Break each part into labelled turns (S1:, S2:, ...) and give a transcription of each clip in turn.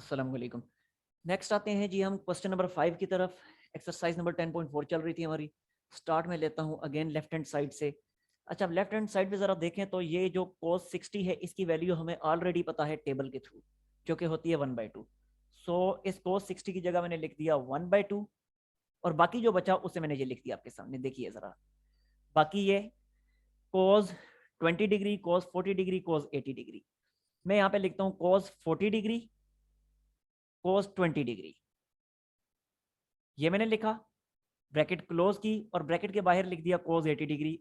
S1: अस्सलाम वालेकुम। नेक्स्ट आते हैं जी हम क्वेश्चन नंबर 5 की तरफ। एक्सरसाइज नंबर 10.4 चल रही थी हमारी। स्टार्ट में लेता हूँ अगेन लेफ्ट हैंड साइड से। अच्छा, लेफ्ट हैंड साइड पे ज़रा देखें तो ये जो cos 60 है इसकी वैल्यू हमें ऑलरेडी पता है टेबल के थ्रू, जो कि होती है 1/2। सो इस cos 60 की जगह मैंने लिख दिया 1/2 और बाकी जो बचा उसे मैंने ये लिख दिया आपके सामने। देखिए ज़रा, बाकी ये cos 20 degree, cos 40 degree, cos 80 degree. मैं यहाँ पे लिखता हूँ cos 40 डिग्री, cos 20 डिग्री। ये मैंने लिखा, ब्रैकेट क्लोज की और ब्रैकेट के बाहर लिख दिया cos 80 डिग्री।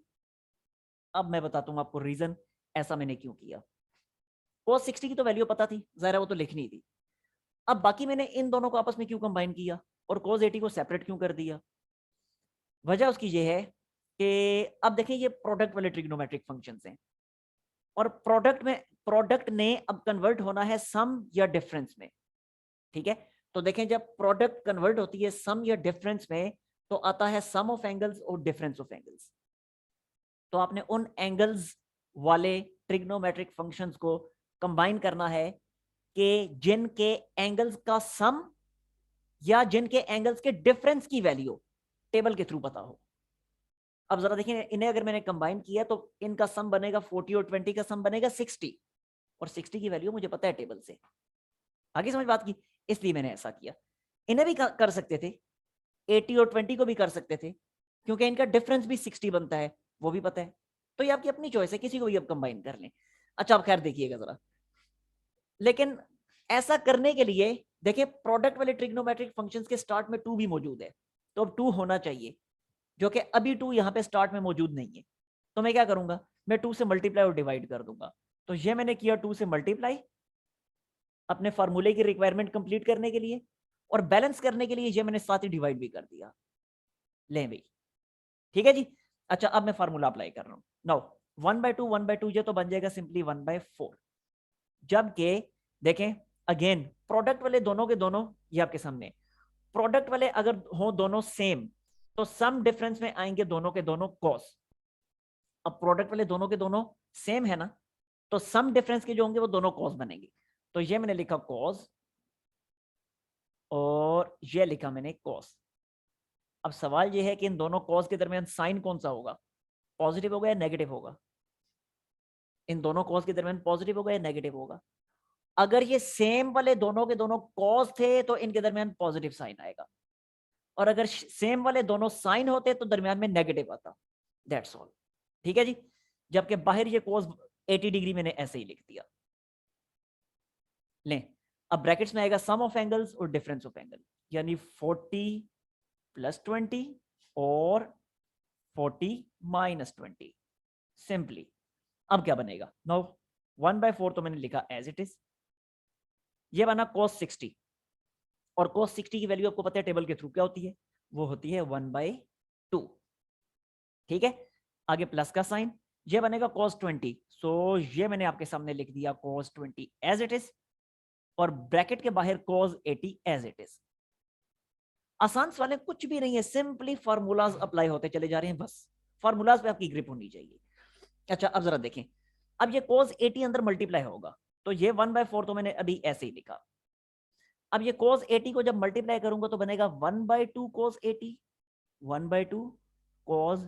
S1: अब मैं बताता हूँ आपको रीजन ऐसा मैंने क्यों किया। cos 60 की तो वैल्यू पता थी, ज़ाहिर है वो तो लिखनी थी। अब बाकी मैंने इन दोनों को आपस में क्यों कंबाइन किया और cos 80 को सेपरेट क्यों कर दिया? वजह उसकी ये है कि अब देखें ये प्रोडक्ट वाले ट्रिग्नोमेट्रिक फंक्शंस हैं और प्रोडक्ट ने अब कन्वर्ट होना है सम या डिफरेंस में। ठीक है, तो देखें जब प्रोडक्ट कन्वर्ट होती है सम या डिफरेंस में तो आता है सम ऑफ एंगल्स और डिफरेंस ऑफ एंगल्स। तो आपने उन एंगल्स वाले ट्रिग्नोमेट्रिक फंक्शंस को कंबाइन करना है कि जिनके एंगल्स का सम या जिनके एंगल्स के डिफरेंस की वैल्यू टेबल के थ्रू पता हो। अब जरा देखिए, इन्हें अगर मैंने कंबाइन किया तो इनका सम बनेगा 40 और 20 का सम बनेगा 60 और 60 की वैल्यू मुझे पता है टेबल से। आगे समझ बात की, इसलिए मैंने ऐसा किया। इन्हें भी कर सकते थे, 80 और 20 को भी कर सकते थे क्योंकि इनका डिफरेंस भी 60 बनता है, वो भी पता है। तो ये आपकी अपनी चॉइस है, किसी को भी आप कंबाइन कर लें। अच्छा, अब खैर देखिएगा जरा, लेकिन ऐसा करने के लिए देखिए प्रोडक्ट वाले ट्रिग्नोमेट्रिक फंक्शंस के स्टार्ट में 2 भी मौजूद है, तो अब 2 होना चाहिए, जो कि अभी 2 यहाँ पे स्टार्ट में मौजूद नहीं है। तो मैं क्या करूंगा, मैं 2 से मल्टीप्लाई और डिवाइड कर दूंगा। तो ये मैंने किया 2 से मल्टीप्लाई अपने फार्मूले की रिक्वायरमेंट कंप्लीट करने के लिए, और बैलेंस करने के लिए ये मैंने साथ ही डिवाइड भी कर दिया। लें भाई, ठीक है जी। अच्छा, अब मैं फार्मूला अप्लाई कर रहा हूं। नाउ 1/2 ये तो बन जाएगा सिंपली 1/4। जबकि देखें अगेन प्रोडक्ट वाले दोनों के दोनों ये आपके सामने, प्रोडक्ट वाले अगर हो दोनों सेम तो सम डिफरेंस में आएंगे दोनों के दोनों कॉस। अब प्रोडक्ट वाले दोनों के दोनों सेम है ना, तो सम डिफरेंस के जो होंगे वो दोनों कॉस बनेंगे। तो ये मैंने लिखा कॉस और ये लिखा मैंने कॉस। अब सवाल ये है कि इन दोनों कॉस के दरमियान साइन कौन सा होगा, पॉजिटिव होगा या नेगेटिव होगा? इन दोनों कॉस के दरमियान पॉजिटिव होगा या नेगेटिव होगा? अगर ये सेम वाले दोनों के दोनों कॉस थे तो इनके दरमियान पॉजिटिव साइन आएगा, और अगर सेम वाले दोनों साइन होते तो दरमियान में नेगेटिव आता। दैट्स ऑल, ठीक है जी। जबकि बाहर ये cos 80 डिग्री मैंने ऐसे ही लिख दिया। लें, अब ब्रैकेट्स में आएगा सम ऑफ एंगल्स और डिफरेंस ऑफ एंगल, यानी 40 + 20 और 40 - 20 सिंपली। अब क्या बनेगा, नो 1/4 तो मैंने लिखा एज इट इज। ये बना cos 60 और cos 60 की वैल्यू आपको पता है टेबल के थ्रू क्या होती है, वो होती है 1/2। ठीक है, आगे प्लस का साइन, ये बनेगा cos 20। सो ये मैंने आपके सामने लिख दिया cos 20 एज इट इज और ब्रैकेट के बाहर cos 80 एज इट इज। आसान सवाल है, कुछ भी नहीं है, सिंपली फार्मूलाज अप्लाई होते चले जा रहे हैं, बस फार्मूलाज पे आपकी ग्रिप होनी चाहिए। अच्छा, अब जरा देखें, अब ये cos 80 अंदर मल्टीप्लाई होगा तो ये 1/4 तो मैंने अभी ऐसे ही लिखा। अब ये cos 80 को जब मल्टीप्लाई करूंगा तो बनेगा 1/2 cos 80, 1/2 cos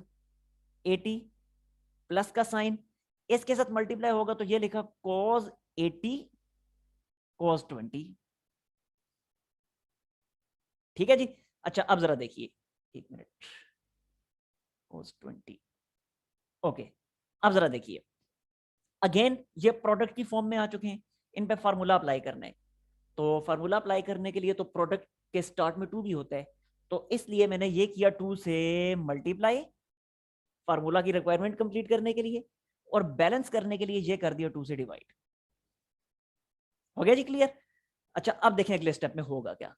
S1: 80 प्लस का साइन, इसके साथ मल्टीप्लाई होगा तो ये लिखा cos 80 cos 20। ठीक है जी। अच्छा, अब जरा देखिए, 1 मिनट, cos 20, ओके। अब जरा देखिए, अगेन ये प्रोडक्ट की फॉर्म में आ चुके हैं, इन पे फार्मूला अप्लाई करना है। तो फार्मूला अप्लाई करने के लिए तो प्रोडक्ट के स्टार्ट में 2 भी होता है, तो इसलिए मैंने ये किया 2 से मल्टीप्लाई फार्मूला की रिक्वायरमेंट कंप्लीट करने के लिए, और बैलेंस करने के लिए ये कर दिया 2 से डिवाइड। हो गया जी क्लियर? अच्छा, अब देखें अगले स्टेप में होगा क्या।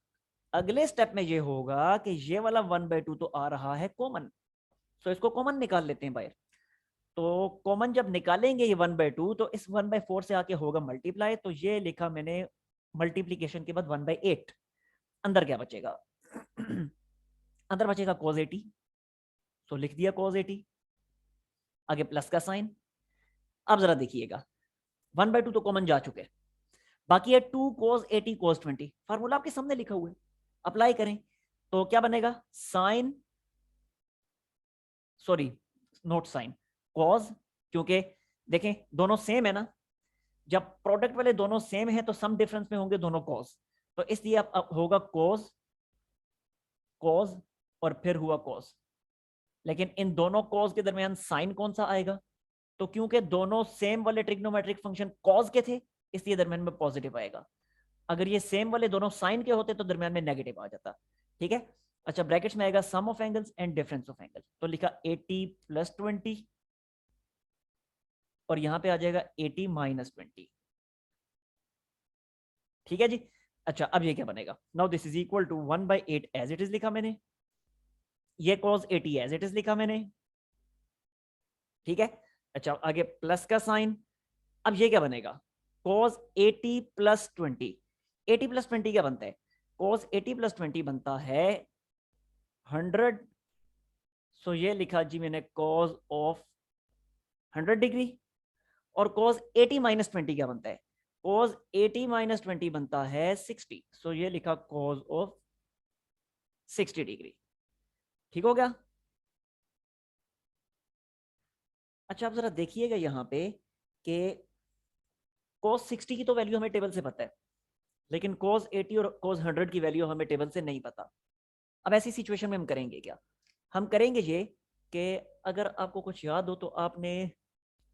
S1: अगले स्टेप में ये होगा कि ये वाला 1/2 तो आ रहा है कॉमन, तो इसको कॉमन निकाल लेते हैं बाहर। तो कॉमन जब निकालेंगे ये 1/2 तो इस 1/4 से आके होगा मल्टीप्लाई, तो ये लिखा मैंने मल्टीप्लीकेशन के बाद 1/8। अंदर क्या बचेगा अंदर बचेगा cos 80, तो लिख दिया cos 80, आगे प्लस का साइन। अब जरा देखिएगा 1/2 तो कॉमन जा चुके हैं, बाकी है 2 cos 80 cos 20। फार्मूला आपके सामने लिखा हुआ है, अप्लाई करें तो क्या बनेगा, sine, sorry not sine, cause, क्योंकि देखें दोनों सेम है ना, जब प्रोडक्ट वाले दोनों सेम है तो सम डिफरेंस में होंगे दोनों कॉज, तो इसलिए अब होगा कॉज कॉज और फिर हुआ कॉज। लेकिन इन दोनों कॉज के दरमियान साइन कौन सा आएगा, तो क्योंकि दोनों सेम वाले ट्रिग्नोमेट्रिक फंक्शन कॉज के थे इसलिए दरमियान में पॉजिटिव आएगा। अगर ये सेम वाले दोनों साइन के होते तो दरमियान में नेगेटिव आ जाता। ठीक है, अच्छा ब्रैकेट्स में आएगा sum of angles and difference of angle, तो लिखा 80 + 20 और यहां पे आ जाएगा 80 - 20। ठीक है जी। अच्छा अब ये क्या बनेगा, now this is equal to 1/8 as it is लिखा मैंने, ये cos 80 एज इट इज लिखा मैंने। ठीक है, अच्छा आगे प्लस का साइन, अब ये क्या बनेगा, cos 80 + 20। 80 + 20 क्या बनता है, cos 80 + 20 बनता है 100। सो ये लिखा जी मैंने cos ऑफ 100 डिग्री। और cos 80 - 20 क्या बनता है, cos 80 - 20 बनता है 60। सो ये लिखा cos ऑफ 60 डिग्री। ठीक हो गया। अच्छा आप जरा देखिएगा यहाँ पे कि cos 60 की तो वैल्यू हमें टेबल से पता है, लेकिन cos 80 और cos 100 की वैल्यू हमें टेबल से नहीं पता। अब ऐसी सिचुएशन में हम करेंगे क्या, हम करेंगे ये कि अगर आपको कुछ याद हो तो आपने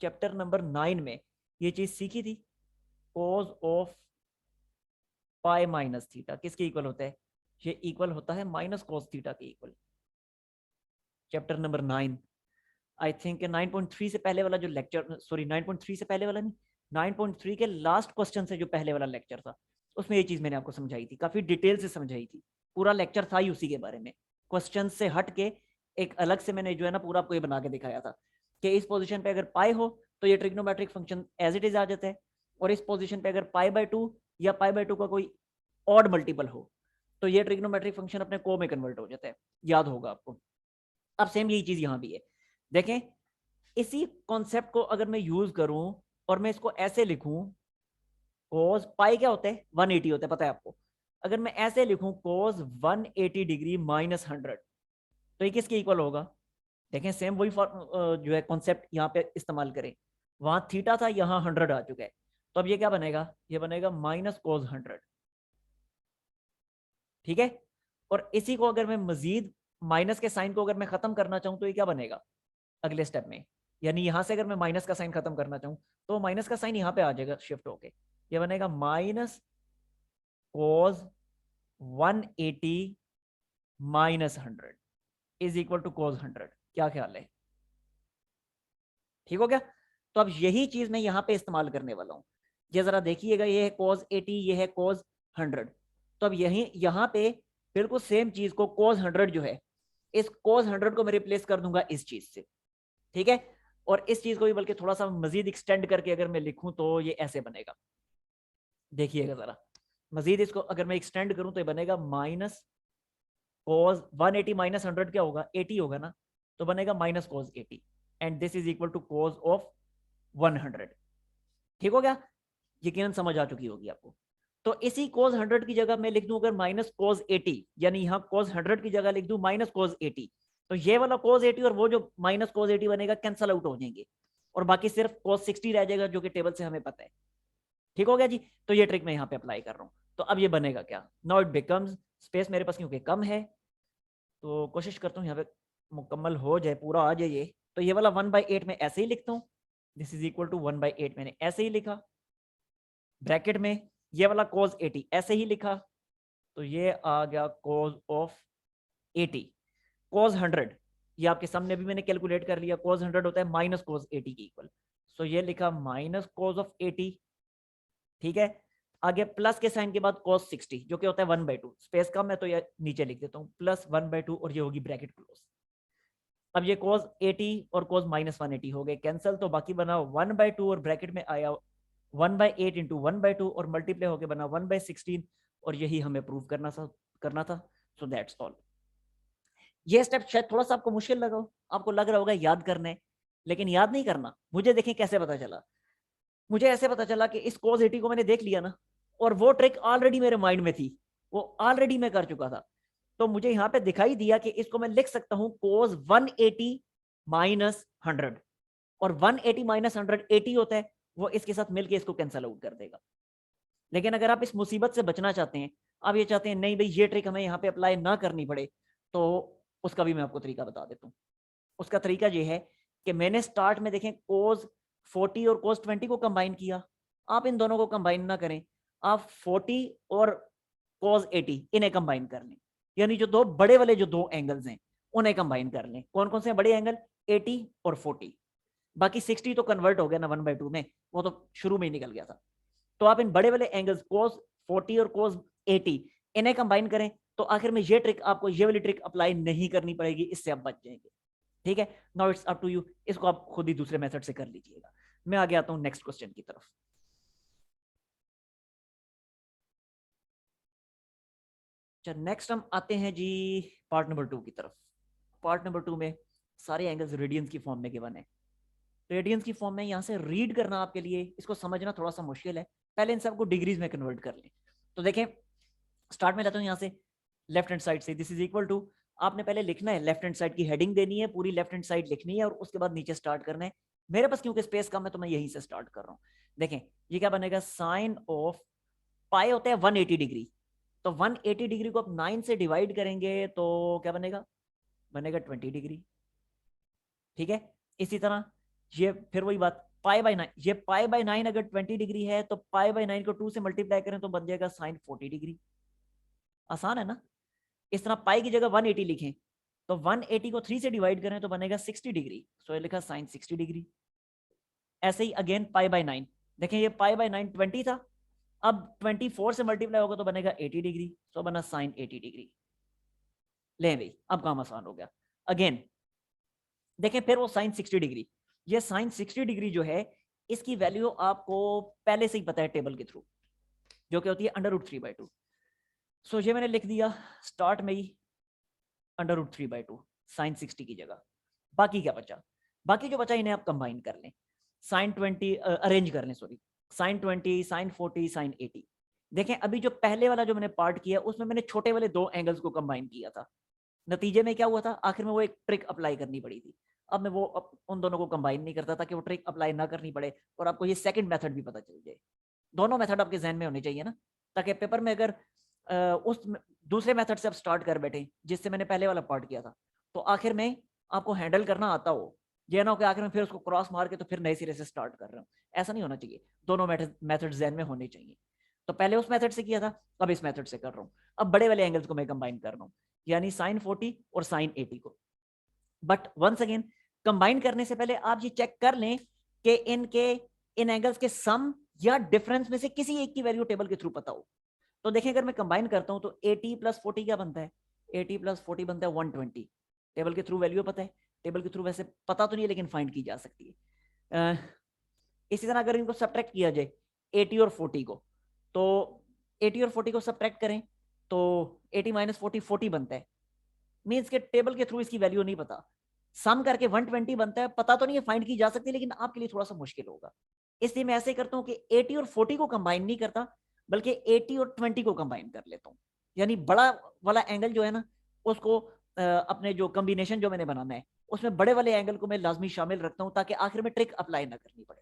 S1: चैप्टर नंबर 9 में ये चीज सीखी थी, cos of pi minus theta किसके इक्वल होता है, ये इक्वल होता है माइनस कॉस थीटा के equal. Chapter number 9, I think 9.3 से पहले वाला जो लेक्चर, सॉरी 9.3 से पहले वाला नहीं, 9.3 के लास्ट क्वेश्चन से जो पहले वाला लेक्चर था उसमें ये चीज मैंने आपको समझाई थी, काफी डिटेल से समझाई थी। पूरा लेक्चर था ही उसी के बारे में, क्वेश्चन से हट के एक अलग से मैंने जो है ना पूरा आपको ये बना के दिखाया था कि इस पोजीशन पे अगर पाई हो तो ये trigonometric function as it is आ जाता है, और इस पोजीशन पे अगर पाई/2 या पाई/2 का कोई ऑड मल्टीपल हो तो ये ट्रिग्नोमेट्रिक फंक्शन अपने को में कन्वर्ट हो जाता है, याद होगा आपको। अब सेम यही चीज यहां भी है, देखें इसी कॉन्सेप्ट को अगर मैं यूज करूं और मैं इसको ऐसे लिखूं, cos पाई क्या होता है 180 होता है पता है आपको, अगर मैं ऐसे लिखूं cos 180 डिग्री माइनस 100 तो ये किसके इक्वल होगा, देखें सेम वही जो है कॉन्सेप्ट यहाँ पे इस्तेमाल करें, वहां थीटा था यहाँ 100 आ चुका है, तो अब ये क्या बनेगा, ये बनेगा माइनस cos 100। ठीक है, और इसी को अगर मैं मजीद माइनस के साइन को अगर मैं खत्म करना चाहूं तो ये क्या बनेगा अगले स्टेप में, यानी यहां से अगर मैं माइनस का साइन खत्म करना चाहूं तो माइनस का साइन यहां पे आ जाएगा शिफ्ट होके, ये बनेगा minus cos 180 minus 100 is equal to cos 100। क्या ख्याल है, ठीक हो गया। तो अब यही चीज मैं यहां पे इस्तेमाल करने वाला हूं, ये जरा देखिएगा, ये है cos 80, ये है cos 100। तो अब यही यहां पे बिल्कुल सेम चीज को cos 100 जो है, इस cos 100 को मैं रिप्लेस कर दूंगा इस चीज से। ठीक है, और इस चीज को भी बल्कि थोड़ा सा मजीद एक्सटेंड करके अगर मैं लिखूं तो ये ऐसे बनेगा, देखिएगा जरा, मजीद इसको अगर मैं एक्सटेंड करूं तो ये बनेगा माइनस cos 180 माइनस 100 क्या होगा 80 होगा ना, तो बनेगा minus cos 80 and this is equal to cos of 100। ठीक हो गया, यकीनन समझ आ चुकी होगी आपको। तो इसी cos 100 की जगह मैं लिख दूं अगर माइनस cos 80, यानी यहाँ cos 100 की जगह लिख दूं माइनस cos 80, तो ये वाला cos 80 और वो जो माइनस cos 80 बनेगा कैंसल आउट हो जाएंगे, और बाकी सिर्फ cos 60 रह जाएगा जो कि टेबल से हमें पता है। ठीक हो गया जी, तो ये ट्रिक मैं यहाँ पे अप्लाई कर रहा हूँ। तो अब ये बनेगा क्या, नाउ इट बिकम्स, स्पेस मेरे पास क्योंकि कम है तो कोशिश करता हूँ यहाँ पे मुकम्मल हो जाए, पूरा आ जाए ये, तो ये वाला 1/8 में ऐसे ही लिखता हूँ, दिस इज इक्वल टू 1/8 मैंने ऐसे ही लिखा, ब्रैकेट में ये वाला cos 80 ऐसे ही लिखा, तो ये आ गया cos ऑफ 80। cos 100 ये आपके सामने भी मैंने कैलकुलेट कर लिया, cos 100 होता है माइनस cos 80 की इक्वल, सो ये लिखा माइनस cos ऑफ 80। ठीक है, आगे प्लस के साइन के बाद cos 60 जो कि होता है 1/2, स्पेस कम है तो ये नीचे लिख देता हूँ प्लस 1/2 और ये होगी ब्रैकेट क्लोज। अब ये cos 80 और cos माइनस 180 हो गए कैंसिल, तो बाकी बना 1/2 और ब्रैकेट में आया 1/8 इंटू 1/2 और मल्टीप्लाई होकर बना 1/16, और यही हमें प्रूव करना था। So that's all. ये स्टेप शायद थोड़ा सा आपको मुश्किल लगा हो, आपको लग रहा होगा याद करना है, लेकिन याद नहीं करना। मुझे देखें कैसे पता चला, मुझे ऐसे पता चला कि इस cos 80 को मैंने देख लिया ना, और वो ट्रिक ऑलरेडी मेरे माइंड में थी, वो ऑलरेडी मैं कर चुका था। तो मुझे यहाँ पे दिखाई दिया कि इसको मैं लिख सकता हूँ cos 180 माइनस 100, और 180 माइनस 100 80 होता है, वो इसके साथ मिलके इसको कैंसल आउट कर देगा। लेकिन अगर आप इस मुसीबत से बचना चाहते हैं, आप ये चाहते हैं नहीं भाई ये ट्रिक हमें यहाँ पे अप्लाई ना करनी पड़े, तो उसका भी मैं आपको तरीका बता देता हूँ। उसका तरीका ये है कि मैंने स्टार्ट में देखें cos 40 और cos 20 को कंबाइन किया, आप इन दोनों को कंबाइन ना करें, आप 40 और cos 80 इन्हें कंबाइन कर लें, यानी जो दो बड़े वाले जो दो एंगल्स हैं उन्हें कंबाइन कर लें। कौन कौन से बड़े एंगल? 80 और 40। बाकी 60 तो कन्वर्ट हो गया ना 1/2 में, वो तो शुरू में ही निकल गया था। तो आप इन बड़े वाले एंगल्स cos 40 और cos 80 इन्हें कंबाइन करें, तो आखिर में ये ट्रिक आपको ये वाली ट्रिक अप्लाई नहीं करनी पड़ेगी, इससे आप बच जाएंगे। ठीक है, now it's up to you, इसको आप खुद ही दूसरे मेथड से कर लीजिएगा। मैं आगे आता हूं नेक्स्ट क्वेश्चन की तरफ। अच्छा, नेक्स्ट हम आते हैं जी पार्ट नंबर 2 की तरफ। पार्ट नंबर 2 में सारे एंगल्स रेडियंस की फॉर्म में गिवन है। रेडियंस की फॉर्म में यहाँ से रीड करना आपके लिए, इसको समझना थोड़ा सा मुश्किल है, पहले इन सबको डिग्रीज में कन्वर्ट कर लें। तो देखें, स्टार्ट में लेता हूँ यहाँ से लेफ्ट हैंड साइड से, दिस इज इक्वल टू, आपने पहले लिखना है, लेफ्ट हैंड साइड की हेडिंग देनी है, पूरी लेफ्ट हैंड साइड लिखनी है और उसके बाद नीचे स्टार्ट करना है। मेरे पास क्योंकि स्पेस कम है तो मैं यहीं से स्टार्ट कर रहा हूँ। देखें ये क्या बनेगा, साइन ऑफ पाई होता है 180 डिग्री, तो 180 डिग्री को आप 9 से डिवाइड करेंगे तो क्या बनेगा, बनेगा 20 डिग्री। ठीक है, इसी तरह ये फिर वही बात, पाई बाय 9, ये पाई बाय 9 अगर 20 डिग्री है तो पाई बाय 9 को 2 से मल्टीप्लाई करें तो बन जाएगा साइन 40 डिग्री। आसान है ना। इस तरह पाई की जगह 180 लिखें तो 180 को 3 से डिवाइड करें तो बनेगा 60 डिग्री, सो ये लिखा साइन 60 डिग्री। ऐसे ही अगेन पाई बाय 9, देखें ये पाई बाय 9 20 था, अब 24 से मल्टीप्लाई होगा तो बनेगा 80 डिग्री, सो बना साइन 80 डिग्री। ले भाई अब काम आसान हो गया। अगेन देखें फिर वो साइन 60 डिग्री, ये साइन 60 डिग्री जो है इसकी वैल्यू आपको पहले से ही पता है टेबल के थ्रू, जो कि होती है √3/2। सो ये मैंने लिख दिया स्टार्ट में ही √3/2 साइन 60 की जगह। बाकी क्या बचा, बाकी जो बचा इन्हें आप कंबाइन कर लें, साइन 20 अरेंज कर लें, सॉरी, साइन 20 साइन 40 साइन 80। देखें अभी जो पहले वाला जो मैंने पार्ट किया उसमें मैंने छोटे वाले दो एंगल्स को कंबाइन किया था, नतीजे में क्या हुआ था, आखिर में वो एक ट्रिक अप्लाई करनी पड़ी थी। अब मैं वो उन दोनों को कंबाइन नहीं करता ताकि वो ट्रिक अप्लाई ना करनी पड़े और आपको ये सेकंड मेथड भी पता चल जाए। दोनों मेथड आपके जहन में होने चाहिए ना, ताकि पेपर में अगर उस दूसरे मेथड से आप स्टार्ट कर बैठे जिससे मैंने पहले वाला पार्ट किया था, तो आखिर में आपको हैंडल करना आता हो, ये ना हो कि आखिर में फिर उसको क्रॉस मार के तो फिर नए सिरे से स्टार्ट कर रहे हो। ऐसा नहीं होना चाहिए, दोनों मेथड जहन में होने चाहिए। तो पहले उस मेथड से किया था, अब इस मेथड से कर रहा हूँ। अब बड़े वाले एंगल्स को मैं कंबाइन कर रहा हूँ, यानी साइन 40 और साइन 80 को। बट वंस अगेन कंबाइन करने से पहले आप ये चेक कर लें कि इन एंगल्स के सम या डिफरेंस में से किसी एक की वैल्यू टेबल के थ्रू पता हो। तो देखें अगर मैं कंबाइन करता हूं तो 80 प्लस 40 क्या बनता है, 80 प्लस 40 बनता है 120। टेबल के थ्रू वैल्यू पता है, टेबल के थ्रू वैसे पता तो नहीं है लेकिन फाइंड की जा सकती है। इसी तरह अगर इनको सब्ट्रैक्ट किया जाए 80 और 40 को, तो 80 और 40 को सब्ट्रैक्ट करें तो 80 माइनस 40 40 बनता है, मीन्स के टेबल के थ्रू इसकी वैल्यू नहीं पता, सम करके 120 बनता है, पता तो नहीं है, फाइंड की जा सकती है लेकिन आपके लिए थोड़ा सा मुश्किल होगा। इसलिए मैं ऐसे करता हूं कि 80 और 40 को कंबाइन नहीं करता बल्कि 80 और 20 को कंबाइन कर लेता हूं, यानी बड़ा वाला एंगल जो है ना उसको अपने जो कॉम्बिनेशन जो मैंने बनाना है उसमें बड़े वाले एंगल को मैं लाजमी शामिल रखता हूं ताकि आखिर में ट्रिक अप्लाई ना करनी पड़े।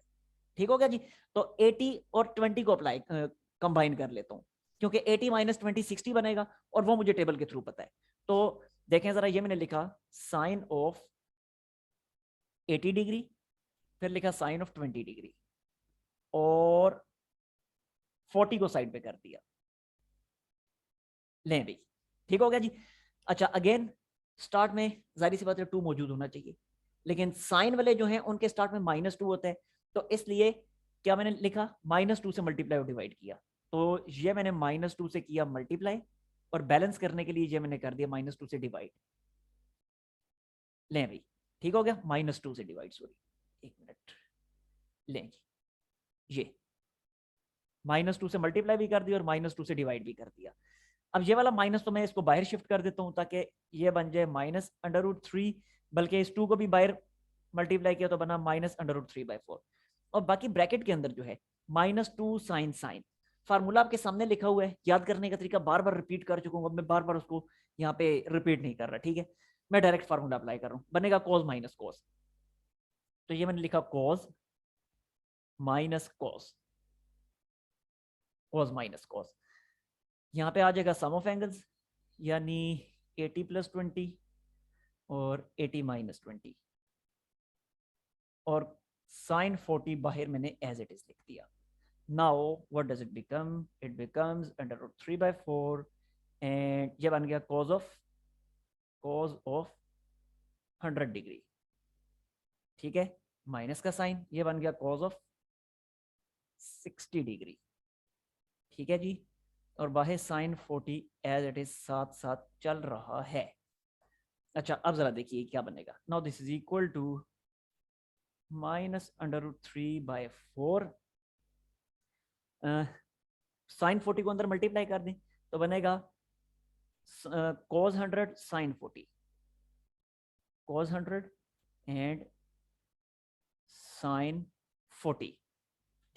S1: ठीक हो गया जी। तो 80 और 20 को अप्लाई कंबाइन कर लेता हूँ, क्योंकि 80 माइनस 20 60 बनेगा और वो मुझे टेबल के थ्रू पता है। तो देखें जरा, ये मैंने लिखा साइन ऑफ 80 डिग्री, फिर लिखा साइन ऑफ 20 डिग्री और 40 को साइड पे कर दिया। ले भाई ठीक हो गया जी। अच्छा अगेन स्टार्ट में जाहिर सी बात है 2 मौजूद होना चाहिए, लेकिन साइन वाले जो हैं उनके स्टार्ट में -2 होता है, तो इसलिए क्या मैंने लिखा, -2 से मल्टीप्लाई और डिवाइड किया, तो ये मैंने -2 से किया मल्टीप्लाई और बैलेंस करने के लिए ये मैंने कर दिया -2 से डिवाइड। लें भाई ठीक हो गया, -2 से डिवाइड, सॉरी एक मिनट, लें ये -2 से मल्टीप्लाई भी कर दिया और -2 से डिवाइड भी कर दिया। अब ये वाला माइनस तो मैं इसको बाहर शिफ्ट कर देता हूं ताकि ये बन जाए -√3, बल्कि इस 2 को भी बाहर मल्टीप्लाई किया तो बना -√3/4, और बाकी ब्रैकेट के अंदर जो है -2 साइन साइन, फार्मूला आपके सामने लिखा हुआ है, याद करने का तरीका बार बार रिपीट कर चुका हूँ, अब मैं बार बार उसको यहाँ पे रिपीट नहीं कर रहा, ठीक है। मैं डायरेक्ट फार्मूला अप्लाई कर रहा हूँ, बनेगा कॉस माइनस कॉस। तो ये मैंने लिखा cos minus cos, cos minus cos. यहाँ पे आ जाएगा सम ऑफ एंगल्स, यानी 80 + 20 और 80 - 20, और साइन 40 बाहर मैंने एज इट इज लिख दिया। Now what does it become, it becomes √3/4 and ये बन गया cos ऑफ 100 डिग्री, ठीक है। माइनस का साइन, ये बन गया cos ऑफ 60 डिग्री, ठीक है जी। और बाहर साइन 40 एज इट इज साथ साथ चल रहा है। अच्छा अब जरा देखिए क्या बनेगा। Now this is equal to -√3/4, sine 40 को अंदर मल्टीप्लाई कर दें तो बनेगा cos 100 sine 40, cos 100 and sine 40,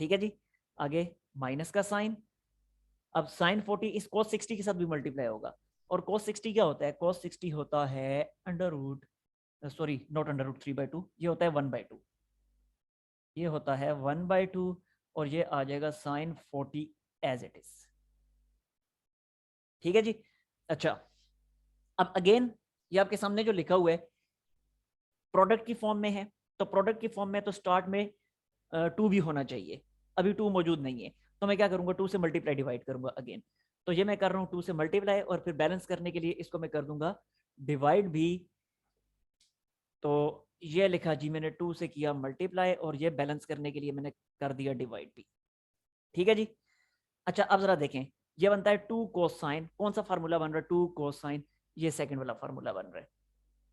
S1: ठीक है जी। आगे माइनस का साइन, अब साइन 40 इस cos 60 के साथ भी मल्टीप्लाई होगा, और cos 60 क्या होता है, cos 60 होता है नॉट √3/2, ये होता है 1/2, ये होता है 1/2, और ये आ जाएगा साइन 40 एज इट इज, ठीक है जी। अच्छा अब अगेन ये आपके सामने जो लिखा हुआ है प्रोडक्ट की फॉर्म में है, तो प्रोडक्ट की फॉर्म में तो स्टार्ट में 2 भी होना चाहिए, अभी 2 मौजूद नहीं है, तो मैं क्या करूंगा 2 से मल्टीप्लाई डिवाइड करूंगा अगेन। तो ये मैं कर रहा हूँ 2 से मल्टीप्लाई, और फिर बैलेंस करने के लिए इसको मैं कर दूंगा डिवाइड भी। तो ये लिखा जी मैंने 2 से किया मल्टीप्लाई, और ये बैलेंस करने के लिए मैंने कर दिया डिवाइड भी, ठीक है जी। अच्छा अब जरा देखें, ये बनता है 2 cos साइन, कौन सा फार्मूला बन रहा है 2 cos साइन, ये सेकंड वाला फार्मूला बन रहा है।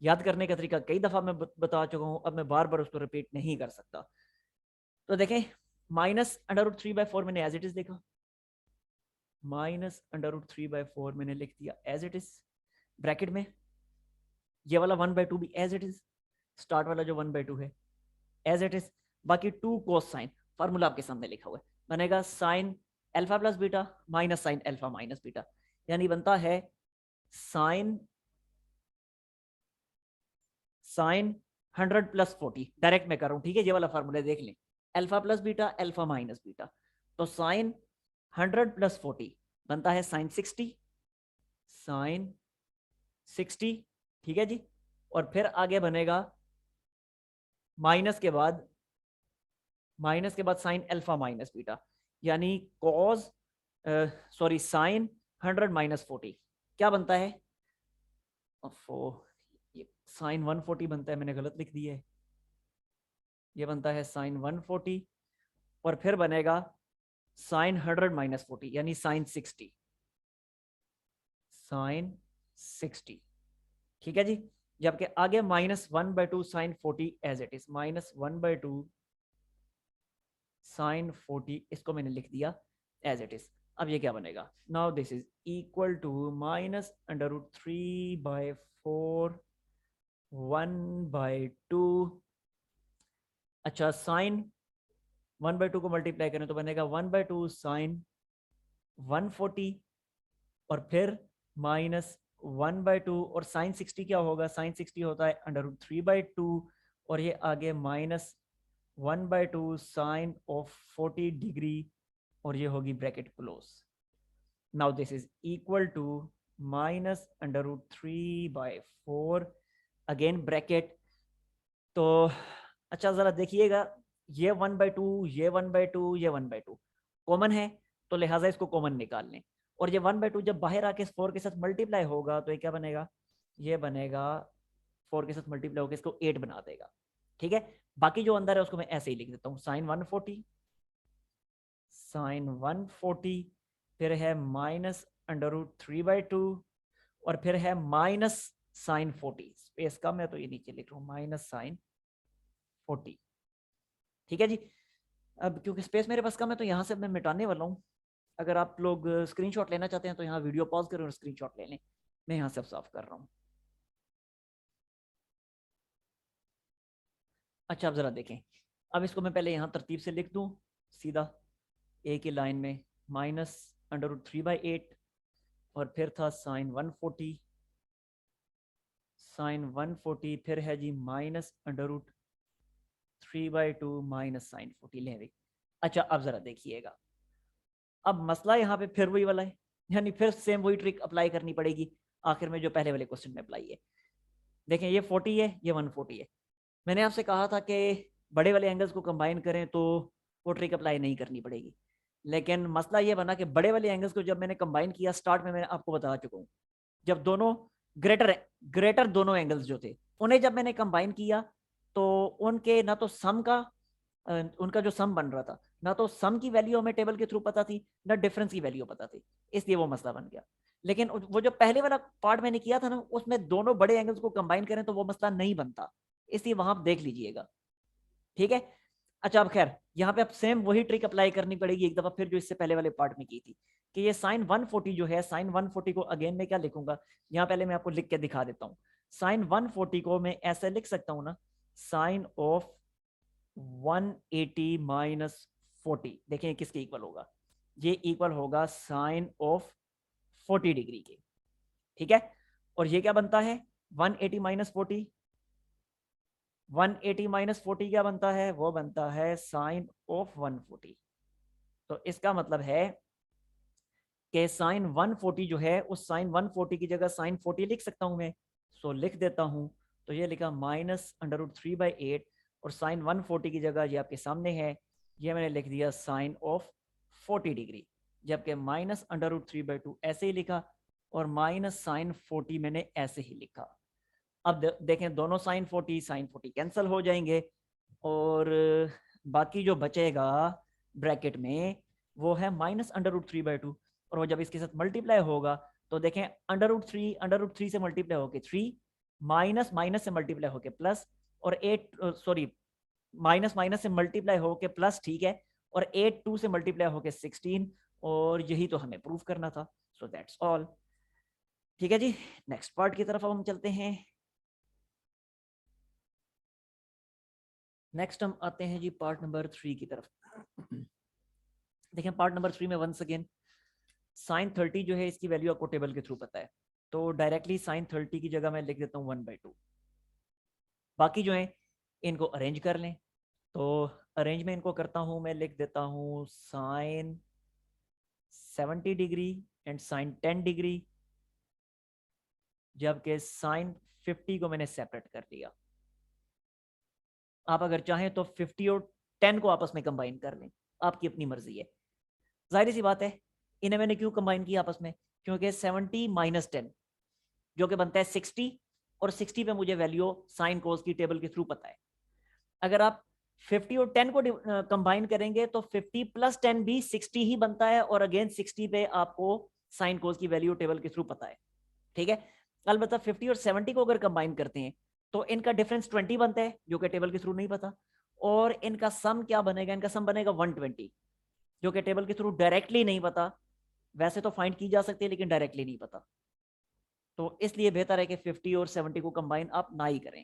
S1: याद करने का तरीका कई दफा मैं बता चुका हूं, अब मैं बार बार उसको रिपीट नहीं कर सकता। तो देखें -√3/4 मैंने एज इट इज देखा, -√3/4 मैंने लिख दिया एज इट इज, ब्रैकेट में ये वाला 1/2 भी एज इट इज, स्टार्ट वाला जो 1/2 है एज इट इज, बाकी 2 cos साइन, फार्मूला आपके सामने लिखा हुआ है, बनेगा sine alpha plus beta minus sine alpha minus beta, यानी बनता है साइन 100 + 40, डायरेक्ट मैं कर रहा हूं, ठीक है। ये वाला फार्मूला देख लें, alpha plus beta alpha minus beta, तो साइन 100 + 40 बनता है साइन 60, साइन 60, ठीक है जी। और फिर आगे बनेगा माइनस के बाद साइन अल्फा माइनस बीटा, यानी कॉस साइन 100 - 40 क्या बनता है, ये साइन 140 बनता है, मैंने गलत लिख दिया है, ये बनता है साइन 140, और फिर बनेगा साइन 100 - 40 यानी साइन 60, साइन 60, ठीक है जी। जबकि आगे -1/2 sine 40 as it is, -1/2 sine 40 इसको मैंने लिख दिया एज इट इज। अब ये क्या बनेगा, now this is equal to -√3/4 1/2। अच्छा साइन 1/2 को मल्टीप्लाई करें तो बनेगा 1/2 साइन 140, और फिर -1/2, और साइन 60 क्या होगा, साइन 60 होता है √3/2, और ये आगे -1/2 साइन ऑफ 40 डिग्री, और ये होगी bracket close. Now this is equal to -√3/4 again bracket. तो अच्छा जरा देखिएगा, ये 1/2 ये 1/2 ये 1/2 कॉमन है, तो लिहाजा इसको कॉमन निकाल लें, और ये 1/2 जब बाहर आके 4 के साथ मल्टीप्लाई होगा तो ये क्या बनेगा, ये बनेगा 4 के साथ मल्टीप्लाई होकर इसको 8 बना देगा, ठीक है। बाकी जो अंदर है उसको मैं ऐसे ही लिख देता हूँ, साइन 140, फिर है -√3/2, और फिर है माइनस साइन 40, स्पेस कम है तो ये नीचे लिख रहा हूँ माइनस साइन 40, ठीक है जी। अब क्योंकि स्पेस मेरे पास कम है तो यहाँ से मैं मिटाने वाला हूँ। अगर आप लोग स्क्रीनशॉट लेना चाहते हैं तो यहाँ वीडियो पॉज करें और स्क्रीनशॉट ले लें, मैं यहाँ से अब साफ कर रहा हूँ। अच्छा अब जरा देखें, अब इसको मैं पहले यहाँ तरतीब से लिख दूँ सीधा एक ही लाइन में, माइनस अंडर रूट 3/8 और फिर था साइन 140, साइन 140 फिर है जी minus under root 3/2 minus sine 40 ले भाई। अच्छा अब जरा देखिएगा, अब मसला यहाँ पे फिर वही वाला है, यानी फिर सेम वही ट्रिक अप्लाई करनी पड़ेगी आखिर में जो पहले वाले क्वेश्चन में अप्लाई है। देखें ये 40 है, ये 140 है। मैंने आपसे कहा था कि बड़े वाले एंगल्स को कंबाइन करें तो वो ट्रिक अप्लाई नहीं करनी पड़ेगी, लेकिन मसला ये बना कि बड़े वाले एंगल्स को जब मैंने कंबाइन किया, स्टार्ट में मैंने आपको बता चुका हूँ, जब दोनों ग्रेटर ग्रेटर दोनों एंगल्स जो थे उन्हें जब मैंने कंबाइन किया तो उनके ना तो सम का उनका जो सम बन रहा था, ना तो सम की वैल्यू हमें टेबल के थ्रू पता थी, ना डिफरेंस की वैल्यू पता थी, इसलिए वो मसला बन गया। लेकिन वो जो पहले वाला पार्ट मैंने किया था ना, उसमें दोनों बड़े एंगल्स को कंबाइन करें तो वो मसला नहीं बनता, इसलिए वहां आप देख लीजिएगा, ठीक है। अच्छा अब खैर यहाँ पे अब सेम वही ट्रिक अप्लाई करनी पड़ेगी एक दफा फिर जो इससे पहले वाले पार्ट में की थी, कि ये साइन 140 जो है, साइन 140 को अगेन मैं क्या लिखूंगा, यहाँ पहले मैं आपको लिख के दिखा देता हूँ। साइन 140 को मैं ऐसे लिख सकता हूँ ना, साइन ऑफ 180 माइनस 40, देखें किसके इक्वल होगा, ये इक्वल होगा साइन ऑफ 40 डिग्री के, ठीक है। और ये क्या बनता है 180 माइनस 40, 180 माइनस 40 क्या बनता है, वो बनता है साइन ऑफ 140। तो इसका मतलब है कि साइन 140 जो है, उस साइन 140 की जगह साइन 40 लिख सकता हूं मैं, सो लिख देता हूं। तो ये लिखा माइनस अंडर रूट 3/8 और साइन 140 की जगह ये आपके सामने है, ये मैंने लिख दिया साइन ऑफ 40 डिग्री, जबकि माइनस अंडर रूट 3/2 ऐसे ही लिखा और माइनस साइन 40 मैंने ऐसे ही लिखा। अब देखें दोनों साइन 40 कैंसिल हो जाएंगे और बाकी जो बचेगा ब्रैकेट में वो है माइनस अंडर रूट 3/2, और वो जब इसके साथ मल्टीप्लाई होगा तो देखें अंडर रूट थ्री से मल्टीप्लाई होके 3, माइनस माइनस से मल्टीप्लाई होके प्लस, और 8 सॉरी माइनस माइनस से मल्टीप्लाई होके प्लस, ठीक है, और 8 2 से मल्टीप्लाई होके 16, और यही तो हमें प्रूफ करना था। सो दैट्स ऑल, ठीक है जी। नेक्स्ट पार्ट की तरफ हम चलते हैं। नेक्स्ट हम आते हैं जी पार्ट नंबर 3 की तरफ। देखें पार्ट नंबर 3 में वंस अगेन साइन 30 जो है इसकी वैल्यू आपको टेबल के थ्रू पता है, तो डायरेक्टली साइन 30 की जगह मैं लिख देता हूँ 1/2। बाकी जो है इनको अरेंज कर लें, तो अरेंज में इनको करता हूँ, मैं लिख देता हूँ sine 70 degree and sine 10 degree, जबकि साइन 50 को मैंने सेपरेट कर दिया। आप अगर चाहें तो 50 और 10 को आपस में कंबाइन कर लें, आपकी अपनी मर्जी है। जाहिर सी बात है इन्हें मैंने क्यों कंबाइन किया आपस में, क्योंकि 70 माइनस 10 जो कि बनता है 60, और 60 पे मुझे वैल्यू साइन कोस की टेबल के थ्रू पता है। अगर आप 50 और 10 को कंबाइन करेंगे तो 50 प्लस 10 भी 60 ही बनता है, और अगेन 60 पे आपको साइन कोस की वैल्यू टेबल के थ्रू पता है, ठीक है। अलबत्ता 50 और 70 को अगर कंबाइन करते हैं तो इनका डिफरेंस 20 बनता है, जो कि टेबल के थ्रू नहीं पता, और इनका सम क्या बनेगा, इनका सम बनेगा 120, जो कि टेबल के थ्रू डायरेक्टली नहीं पता। वैसे तो फाइंड की जा सकती है लेकिन डायरेक्टली नहीं पता, तो इसलिए बेहतर है कि 50 और 70 को कंबाइन आप ना ही करें।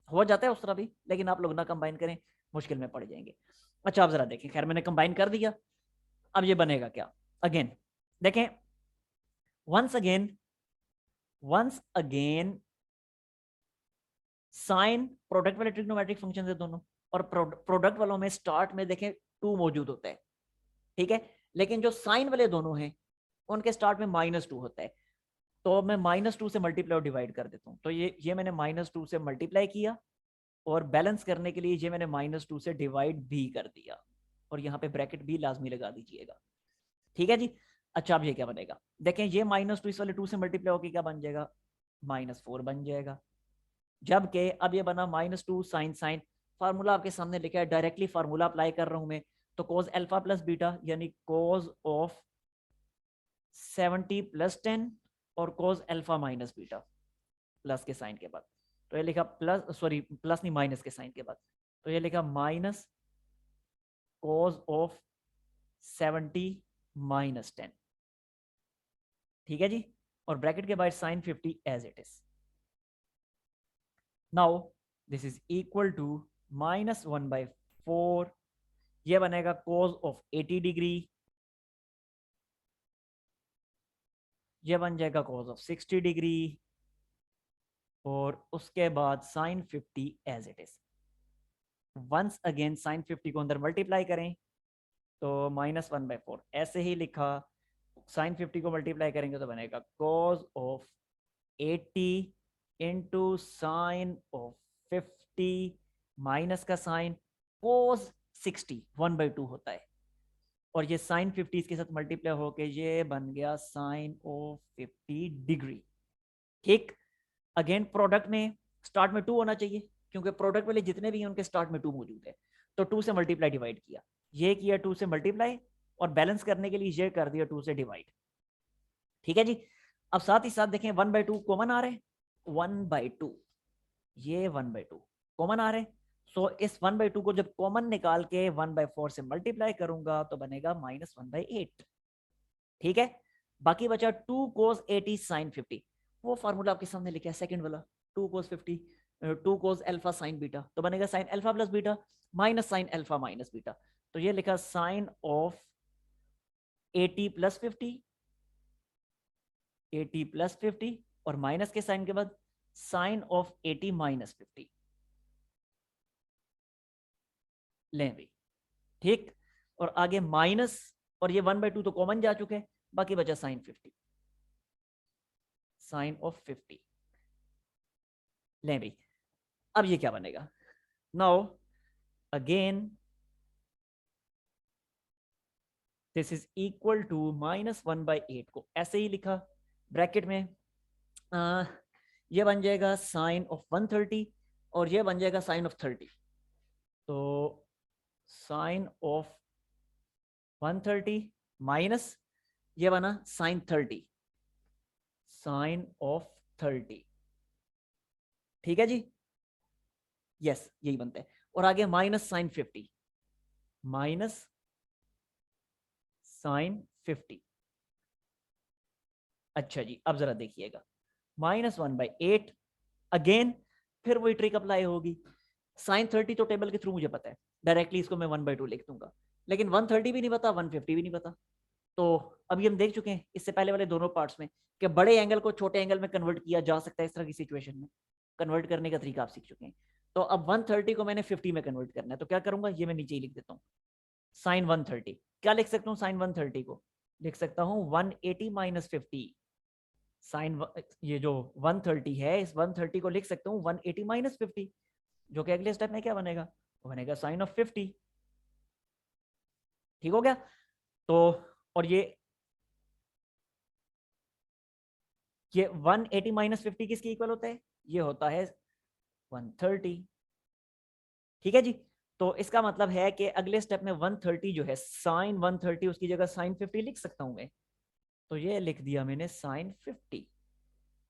S1: हो जाता है उस तरह भी, लेकिन आप लोग ना कंबाइन करें, मुश्किल में पड़ जाएंगे। अच्छा आप जरा देखें, खैर मैंने कंबाइन कर दिया, अब ये बनेगा क्या, अगेन देखें, वंस अगेन साइन प्रोडक्ट वाले ट्रिग्नोमेट्रिक फंक्शन है दोनों, और प्रोडक्ट वालों में स्टार्ट में देखें 2 मौजूद होता है, ठीक है, लेकिन जो साइन वाले दोनों हैं उनके स्टार्ट में -2 होता है। तो मैं -2 से मल्टीप्लाई और डिवाइड कर देता हूँ, तो ये मैंने -2 से मल्टीप्लाई किया, और बैलेंस करने के लिए ये मैंने -2 से डिवाइड भी कर दिया, और यहाँ पे ब्रैकेट भी लाजमी लगा दीजिएगा, ठीक है जी। अच्छा अब ये क्या बनेगा, देखें ये -2 इस वाले 2 से मल्टीप्लाई होकर क्या बन जाएगा, -4 बन जाएगा, जबकि अब ये बना -2 साइन साइन, फार्मूला आपके सामने लिखा है, डायरेक्टली फार्मूला अप्लाई कर रहा हूं मैं, तो कोस अल्फा प्लस बीटा यानी कोस ऑफ 70 प्लस 10 और cos alpha minus beta, plus के साइन के बाद, तो ये लिखा प्लस, सॉरी प्लस नहीं माइनस के साइन के बाद, तो ये लिखा माइनस कोस ऑफ 70 माइनस 10, ठीक है जी, और ब्रैकेट के बाद sine 50 as it is. Now this is equal to -1/4, ये बनेगा कोस ऑफ 80 डिग्री ये बन जाएगा cos ऑफ 60 डिग्री और उसके बाद sin 50 as it is. Once again sin 50 को अंदर मल्टीप्लाई करें तो -1/4 ऐसे ही लिखा। sin 50 को मल्टीप्लाई करेंगे तो बनेगा cos of 80 into sine of 50 minus का साइन cos 60 1/2 होता है और ये sin 50 इसके साथ मल्टीप्लाई होके ये बन गया sin ऑफ 50 डिग्री। ठीक, अगेन प्रोडक्ट में स्टार्ट में 2 होना चाहिए क्योंकि प्रोडक्ट वाले जितने भी हैं उनके स्टार्ट में 2 मौजूद है। तो 2 से मल्टीप्लाई डिवाइड किया, ये किया 2 से मल्टीप्लाई और बैलेंस करने के लिए ये कर दिया 2 से डिवाइड। ठीक है जी। अब साथ ही साथ देखें 1/2 कॉमन आ रहे हैं, 1/2 ये 1/2 कॉमन आ रहे हैं। सो इस 1/2 को जब कॉमन निकाल के 1/4 से मल्टीप्लाई करूंगा तो बनेगा -1/8। ठीक है, बाकी बचा 2 cos 80 sin 50। वो फार्मूला आपके सामने लिखा है सेकंड वाला, 2 cos 50 2 cos alpha sin beta, तो बनेगा sin alpha plus beta minus sin alpha minus beta. तो ये लिखा sin ऑफ 80 प्लस 50, 80 प्लस 50 और माइनस के साइन के बाद sin ऑफ 80 माइनस 50। लें भी ठीक, और आगे माइनस और ये 1/2 तो कॉमन जा चुके हैं, बाकी बचा sin 50, sin ऑफ 50। लें भी, अब ये क्या बनेगा, now again this is equal to -1/8 को ऐसे ही लिखा ब्रैकेट में। ये बन जाएगा साइन ऑफ 130 और ये बन जाएगा साइन ऑफ 30। तो साइन ऑफ 130 माइनस ये बना साइन 30, साइन ऑफ 30। ठीक है जी, यस यही बनता है। और आगे माइनस साइन 50, माइनस साइन 50। अच्छा जी, अब जरा देखिएगा -1/8 अगेन फिर वही ट्रिक अप्लाई होगी। साइन 30 तो टेबल के थ्रू मुझे पता है, डायरेक्टली इसको मैं 1/2 लिख दूंगा, लेकिन 130 भी नहीं पता, 150 भी नहीं पता। तो अभी हम देख चुके हैं इससे पहले वाले दोनों पार्ट्स में कि बड़े एंगल को छोटे एंगल में कन्वर्ट किया जा सकता है। इस तरह की सिचुएशन में कन्वर्ट करने का तरीका आप सीख चुके हैं। तो अब 130 को मैंने 50 में कन्वर्ट करना है, तो क्या करूंगा, ये मैं नीचे ही लिख देता हूँ साइन 130। क्या लिख सकता हूँ साइन 130 को, लिख सकता हूँ 180 माइनस 50। साइन ये जो 130 है इस 130 को लिख सकता हूँ 180 माइनस 50, जो कि अगले स्टेप में क्या बनेगा, वो बनेगा साइन ऑफ 50। ठीक हो गया। तो और ये 180 माइनस 50 किसके इक्वल होता है, ये होता है 130। ठीक है जी। तो इसका मतलब है कि अगले स्टेप में 130 जो है साइन 130 उसकी जगह साइन 50 लिख सकता हूं मैं। तो ये लिख दिया मैंने साइन 50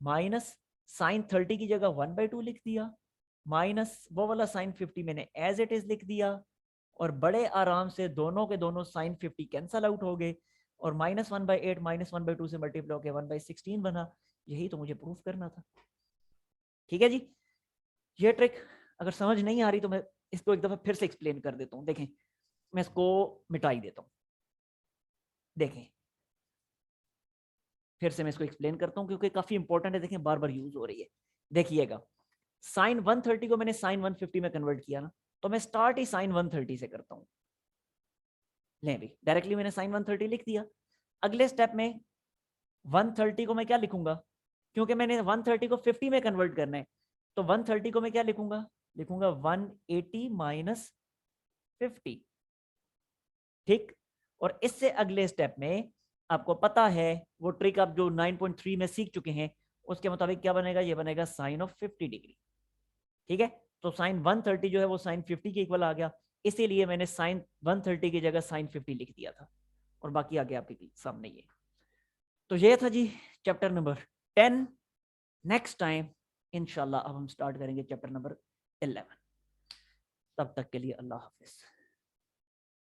S1: माइनस साइन 30 की जगह 1/2 लिख दिया माइनस वो वाला साइन 50 मैंने एज इट इज लिख दिया और बड़े आराम से दोनों के दोनों साइन 50 कैंसल आउट हो गए और -1/8 -1/2 से मल्टीप्लाई होकर 1/16 बना। यही तो मुझे प्रूफ करना था। ठीक है जी। ये ट्रिक अगर समझ नहीं आ रही तो मैं इसको एक दफा फिर से एक्सप्लेन कर देता हूँ। देखें मैं इसको मिटा ही देता हूँ, देखें फिर से मैं इसको एक्सप्लेन करता हूँ क्योंकि काफी इंपॉर्टेंट है। देखें बार बार यूज हो रही है। देखिएगा साइन 130 को मैंने साइन 150 में कन्वर्ट किया ना, तो मैं स्टार्ट ही साइन 130 से करता हूँ। ले भी डायरेक्टली मैंने साइन 130 लिख दिया। अगले स्टेप में 130 को मैं क्या लिखूंगा, क्योंकि मैंने 130 को 50 में कन्वर्ट करना है, तो 130 को मैं क्या लिखूंगा, लिखूंगा 180 माइनस 50। ठीक, और इससे अगले स्टेप में आपको पता है वो ट्रिक आप जो 9.3 में सीख चुके हैं उसके मुताबिक क्या बनेगा, ये बनेगा साइन ऑफ 50 डिग्री। ठीक है, तो साइन 130 जो है वो साइन 50 के इक्वल आ गया, इसीलिए मैंने साइन 130 की जगह साइन 50 लिख दिया था और बाकी आगे आपके सामने ये। तो ये था जी चैप्टर नंबर 10। नेक्स्ट टाइम इंशाल्लाह अब हम स्टार्ट करेंगे चैप्टर नंबर 11। तब तक के लिए अल्लाह हाफिज।